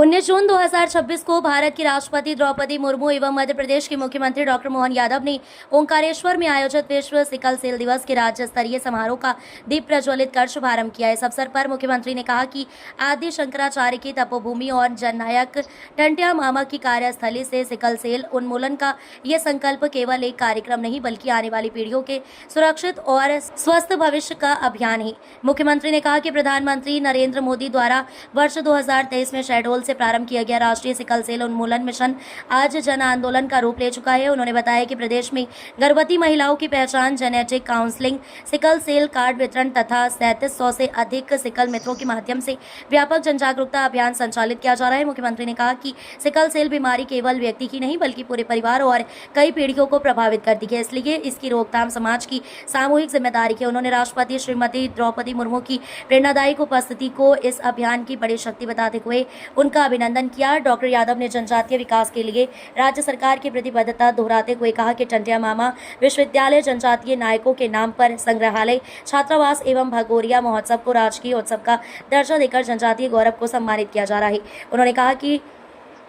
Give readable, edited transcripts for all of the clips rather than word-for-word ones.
19 जून 2026 को भारत की राष्ट्रपति द्रौपदी मुर्मू एवं मध्य प्रदेश के मुख्यमंत्री डॉक्टर मोहन यादव ने ओंकारेश्वर में आयोजित विश्व सिकल सेल दिवस के राज्य स्तरीय समारोह का दीप प्रज्वलित कर शुभारंभ किया। इस अवसर पर मुख्यमंत्री ने कहा कि आदि शंकराचार्य की तपोभूमि और जननायक टंट्या मामा की कार्यस्थली से सिकल सेल उन्मूलन का ये संकल्प केवल एक कार्यक्रम नहीं बल्कि आने वाली पीढ़ियों के सुरक्षित और स्वस्थ भविष्य का अभियान है। मुख्यमंत्री ने कहा कि प्रधानमंत्री नरेंद्र मोदी द्वारा वर्ष 2023 में शहडोल से प्रारंभ किया गया राष्ट्रीय सिकल सेल उन्मूलन मिशन आज जन आंदोलन का रूप ले चुका है। उन्होंने बताया कि प्रदेश में गर्भवती महिलाओं की पहचान, genetic counselling, sickle cell card वितरण तथा 3700 से अधिक सिकल मित्रों के माध्यम से व्यापक जन जागरूकता अभियान संचालित किया जा रहा है। मुख्यमंत्री ने कहा कि सिकल सेल बीमारी केवल व्यक्ति की नहीं बल्कि पूरे परिवार और कई पीढ़ियों को प्रभावित करती है, इसलिए इसकी रोकथाम समाज की सामूहिक जिम्मेदारी है। उन्होंने राष्ट्रपति श्रीमती द्रौपदी मुर्मू की प्रेरणादायक उपस्थिति को इस अभियान की बड़ी शक्ति बताते हुए उनका अभिनंदन किया। डॉक्टर यादव ने जनजातीय विकास के लिए राज्य सरकार की प्रतिबद्धता दोहराते हुए कहा कि टंट्या मामा विश्वविद्यालय जनजातीय नायकों के नाम पर संग्रहालय, छात्रावास एवं भगोरिया महोत्सव को राजकीय उत्सव का दर्जा देकर जनजातीय गौरव को सम्मानित किया जा रहा है। उन्होंने कहा कि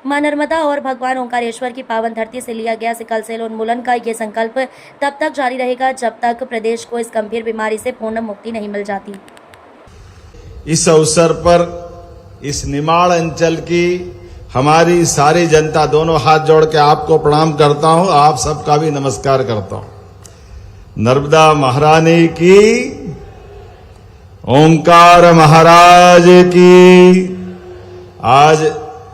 मां नर्मदा और भगवान ओंकारेश्वर की पावन धरती से लिया गया सिकल सेल उन्मूलन का ये संकल्प तब तक जारी रहेगा जब तक प्रदेश को इस गंभीर बीमारी से पूर्ण मुक्ति नहीं मिल जाती। इस अवसर पर इस निमाड़ अंचल की हमारी सारी जनता, दोनों हाथ जोड़ के आपको प्रणाम करता हूं, आप सबका भी नमस्कार करता हूं। नर्मदा महारानी की, ओंकार महाराज की। आज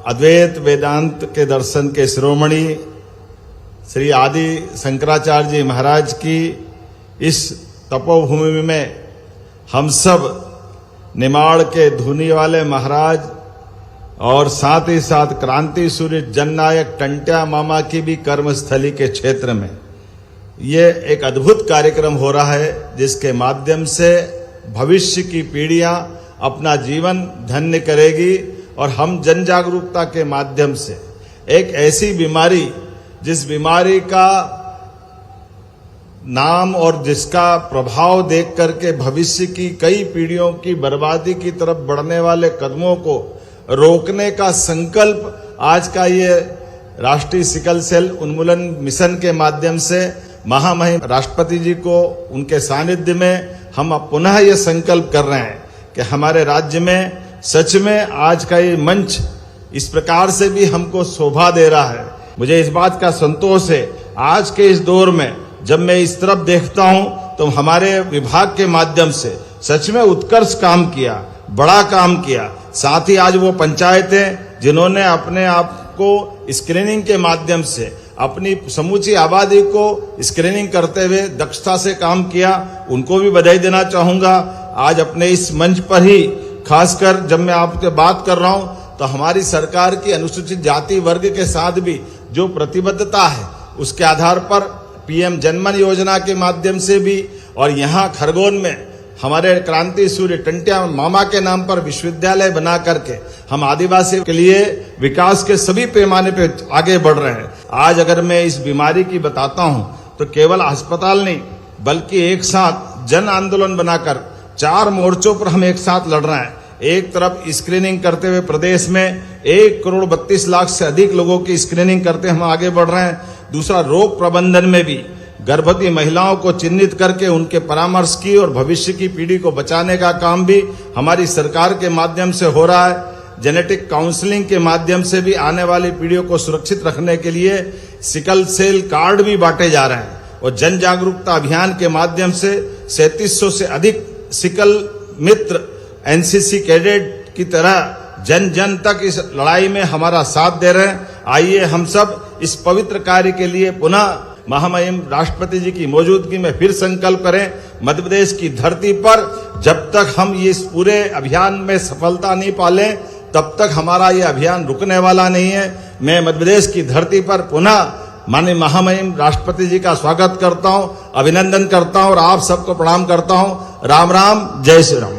अद्वैत वेदांत के दर्शन के शिरोमणि श्री आदि शंकराचार्य जी महाराज की इस तपोभूमि में हम सब निमाड़ के धुनी वाले महाराज और साथ ही साथ क्रांति सूर्य जननायक टंट्या मामा की भी कर्मस्थली के क्षेत्र में ये एक अद्भुत कार्यक्रम हो रहा है, जिसके माध्यम से भविष्य की पीढ़ियां अपना जीवन धन्य करेगी और हम जन जागरूकता के माध्यम से एक ऐसी बीमारी, जिस बीमारी का नाम और जिसका प्रभाव देख करके भविष्य की कई पीढ़ियों की बर्बादी की तरफ बढ़ने वाले कदमों को रोकने का संकल्प आज का ये राष्ट्रीय सिकल सेल उन्मूलन मिशन के माध्यम से महामहिम राष्ट्रपति जी को उनके सानिध्य में हम पुनः ये संकल्प कर रहे हैं कि हमारे राज्य में सच में आज का ये मंच इस प्रकार से भी हमको शोभा दे रहा है। मुझे इस बात का संतोष है, आज के इस दौर में जब मैं इस तरफ देखता हूं तो हमारे विभाग के माध्यम से सच में उत्कर्ष काम किया, बड़ा काम किया। साथ ही आज वो पंचायतें जिन्होंने अपने आप को स्क्रीनिंग के माध्यम से अपनी समूची आबादी को स्क्रीनिंग करते हुए दक्षता से काम किया, उनको भी बधाई देना चाहूंगा। आज अपने इस मंच पर ही खासकर जब मैं आपसे बात कर रहा हूं तो हमारी सरकार की अनुसूचित जाति वर्ग के साथ भी जो प्रतिबद्धता है उसके आधार पर पीएम जनमन योजना के माध्यम से भी और यहाँ खरगोन में हमारे क्रांति सूर्य टंट्या मामा के नाम पर विश्वविद्यालय बना करके हम आदिवासी के लिए विकास के सभी पैमाने पे आगे बढ़ रहे हैं। आज अगर मैं इस बीमारी की बताता हूं तो केवल अस्पताल नहीं बल्कि एक साथ जन आंदोलन बनाकर 4 मोर्चों पर हम एक साथ लड़ रहे हैं। एक तरफ स्क्रीनिंग करते हुए प्रदेश में 1,32,00,000 से अधिक लोगों की स्क्रीनिंग करते हम आगे बढ़ रहे हैं। दूसरा, रोग प्रबंधन में भी गर्भवती महिलाओं को चिन्हित करके उनके परामर्श की और भविष्य की पीढ़ी को बचाने का काम भी हमारी सरकार के माध्यम से हो रहा है। जेनेटिक काउंसलिंग के माध्यम से भी आने वाली पीढ़ियों को सुरक्षित रखने के लिए सिकल सेल कार्ड भी बांटे जा रहे हैं और जन जागरूकता अभियान के माध्यम से 3700 से अधिक सिकल मित्र एनसीसी कैडेट की तरह जन जन तक इस लड़ाई में हमारा साथ दे रहे हैं। आइए हम सब इस पवित्र कार्य के लिए पुनः महामहिम राष्ट्रपति जी की मौजूदगी में फिर संकल्प करें। मध्य प्रदेश की धरती पर जब तक हम ये इस पूरे अभियान में सफलता नहीं पालें तब तक हमारा ये अभियान रुकने वाला नहीं है। मैं मध्य प्रदेश की धरती पर पुनः माननीय महामहिम राष्ट्रपति जी का स्वागत करता हूं, अभिनंदन करता हूं और आप सबको प्रणाम करता हूं। राम राम, जय श्री राम।